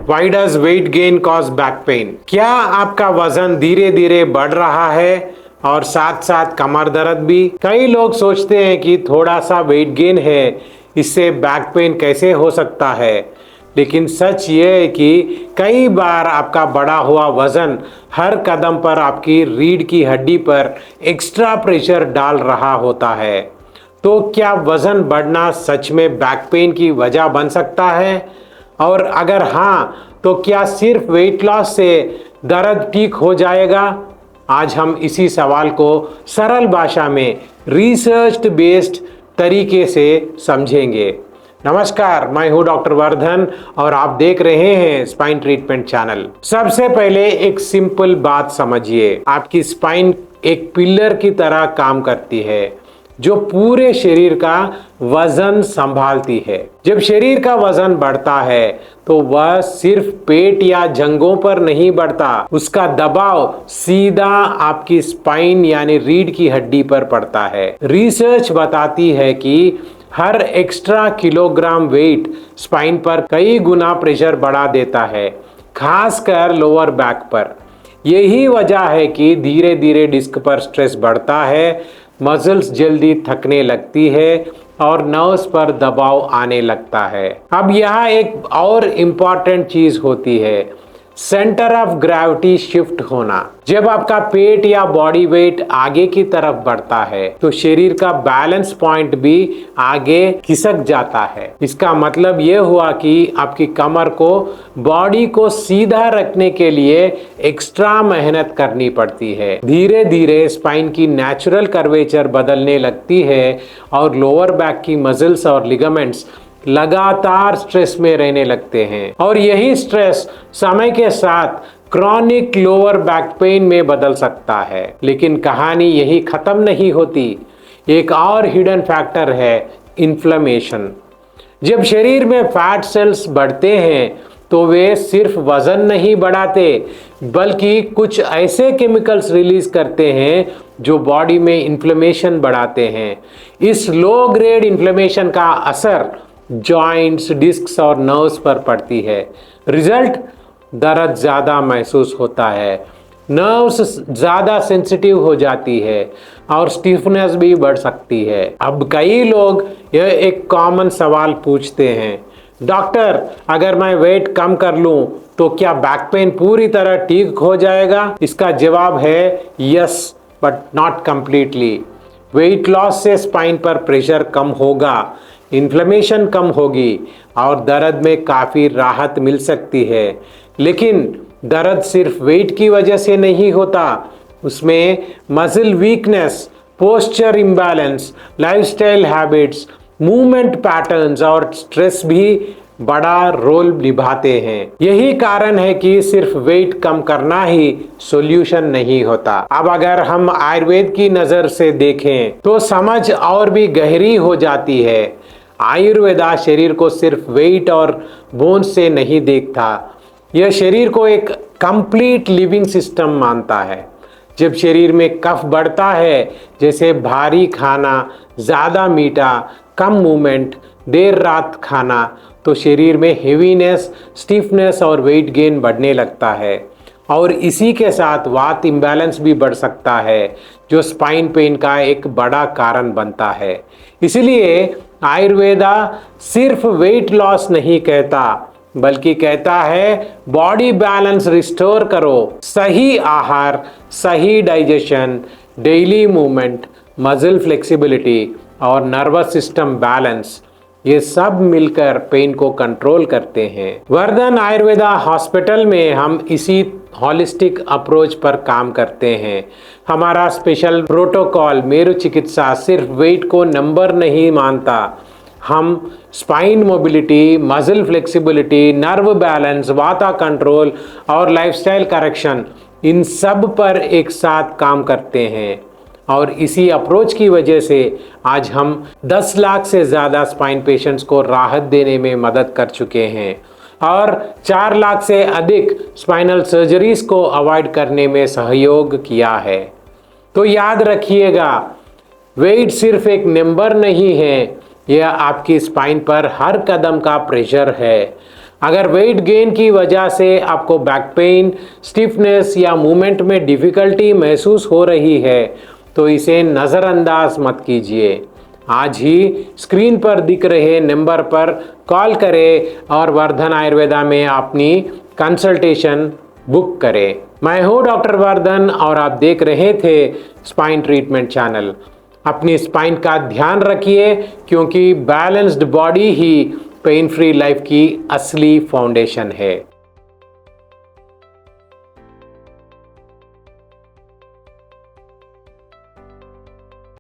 Why does weight gain cause back pain? क्या आपका वजन धीरे धीरे बढ़ रहा है और साथ साथ कमर दर्द भी? कई लोग सोचते हैं कि थोड़ा सा वेट गेन है, इससे बैक पेन कैसे हो सकता है। लेकिन सच ये है कि कई बार आपका बढ़ा हुआ वजन हर कदम पर आपकी रीढ़ की हड्डी पर एक्स्ट्रा प्रेशर डाल रहा होता है। तो क्या वजन बढ़ना सच में बैक पेन की वजह बन सकता है? और अगर हाँ, तो क्या सिर्फ वेट लॉस से दर्द ठीक हो जाएगा? आज हम इसी सवाल को सरल भाषा में रिसर्च बेस्ड तरीके से समझेंगे। नमस्कार, मैं हूं डॉक्टर वर्धन और आप देख रहे हैं स्पाइन ट्रीटमेंट चैनल। सबसे पहले एक सिंपल बात समझिए, आपकी स्पाइन एक पिलर की तरह काम करती है जो पूरे शरीर का वजन संभालती है। जब शरीर का वजन बढ़ता है तो वह सिर्फ पेट या जंघों पर नहीं बढ़ता, उसका दबाव सीधा आपकी स्पाइन यानी रीढ़ की हड्डी पर पड़ता है। रिसर्च बताती है कि हर एक्स्ट्रा किलोग्राम वेट स्पाइन पर कई गुना प्रेशर बढ़ा देता है, खासकर लोअर बैक पर। यही वजह है कि धीरे धीरे डिस्क पर स्ट्रेस बढ़ता है, मसल्स जल्दी थकने लगती है और नर्व्स पर दबाव आने लगता है। अब यहाँ एक और इम्पॉर्टेंट चीज होती है, सेंटर ऑफ ग्रेविटी शिफ्ट होना। जब आपका पेट या बॉडी वेट आगे की तरफ बढ़ता है तो शरीर का बैलेंस पॉइंट भी आगे खिसक जाता है। इसका मतलब यह हुआ कि आपकी कमर को बॉडी को सीधा रखने के लिए एक्स्ट्रा मेहनत करनी पड़ती है। धीरे धीरे स्पाइन की नेचुरल कर्वेचर बदलने लगती है और लोअर बैक की मसल्स और लिगामेंट्स लगातार स्ट्रेस में रहने लगते हैं और यही स्ट्रेस समय के साथ क्रॉनिक लोअर बैक पेन में बदल सकता है। लेकिन कहानी यही खत्म नहीं होती, एक और हिडन फैक्टर है इन्फ्लेमेशन। जब शरीर में फैट सेल्स बढ़ते हैं तो वे सिर्फ वजन नहीं बढ़ाते बल्कि कुछ ऐसे केमिकल्स रिलीज करते हैं जो बॉडी में इन्फ्लेमेशन बढ़ाते हैं। इस लो ग्रेड इन्फ्लेमेशन का असर जॉइंट्स, डिस्क्स और नर्व्स पर पड़ती है। रिजल्ट, दर्द ज़्यादा महसूस होता है, नर्व्स ज़्यादा सेंसिटिव हो जाती है और स्टिफनेस भी बढ़ सकती है। अब कई लोग यह एक कॉमन सवाल पूछते हैं, डॉक्टर अगर मैं वेट कम कर लूं तो क्या बैक पेन पूरी तरह ठीक हो जाएगा? इसका जवाब है yes, but not completely. Weight loss से स्पाइन पर प्रेशर कम होगा, इन्फ्लेमेशन कम होगी और दर्द में काफ़ी राहत मिल सकती है। लेकिन दर्द सिर्फ वेट की वजह से नहीं होता, उसमें muscle weakness, posture imbalance, lifestyle habits, movement patterns और स्ट्रेस भी बड़ा रोल निभाते हैं। यही कारण है कि सिर्फ वेट कम करना ही सॉल्यूशन नहीं होता। अब अगर हम आयुर्वेद की नज़र से देखें तो समझ और भी गहरी हो जाती है। आयुर्वेदा शरीर को सिर्फ वेट और बोन से नहीं देखता, यह शरीर को एक कंप्लीट लिविंग सिस्टम मानता है। जब शरीर में कफ बढ़ता है, जैसे भारी खाना, ज़्यादा मीठा, कम मूवमेंट, देर रात खाना, तो शरीर में हेवीनेस, स्टिफनेस और वेट गेन बढ़ने लगता है और इसी के साथ वात इम्बैलेंस भी बढ़ सकता है जो स्पाइन पेन का एक बड़ा कारण बनता है। इसलिए आयुर्वेदा सिर्फ वेट लॉस नहीं कहता बल्कि कहता है बॉडी बैलेंस रिस्टोर करो। सही आहार, सही digestion, daily movement, muscle flexibility और नर्वस सिस्टम बैलेंस, ये सब मिलकर पेन को कंट्रोल करते हैं। वर्धन आयुर्वेदा हॉस्पिटल में हम इसी हॉलिस्टिक अप्रोच पर काम करते हैं। हमारा स्पेशल प्रोटोकॉल मेरु चिकित्सा सिर्फ वेट को नंबर नहीं मानता, हम spine mobility, muscle flexibility, nerve balance, वाता कंट्रोल और लाइफस्टाइल करेक्शन, इन सब पर एक साथ काम करते हैं। और इसी अप्रोच की वजह से आज हम 10 लाख से ज़्यादा स्पाइन पेशेंट्स को राहत देने में मदद कर चुके हैं और 4 लाख से अधिक स्पाइनल सर्जरीज को अवॉइड करने में सहयोग किया है। तो याद रखिएगा, वेट सिर्फ एक नंबर नहीं है, यह आपकी स्पाइन पर हर कदम का प्रेशर है। अगर वेट गेन की वजह से आपको बैक पेन, स्टिफनेस या मूवमेंट में डिफिकल्टी महसूस हो रही है तो इसे नज़रअंदाज मत कीजिए। आज ही स्क्रीन पर दिख रहे नंबर पर कॉल करें और वर्धन आयुर्वेदा में अपनी कंसल्टेशन बुक करें। मैं हूँ डॉक्टर वर्धन और आप देख रहे थे स्पाइन ट्रीटमेंट चैनल। अपनी स्पाइन का ध्यान रखिए क्योंकि बैलेंस्ड बॉडी ही पेन फ्री लाइफ की असली फाउंडेशन है।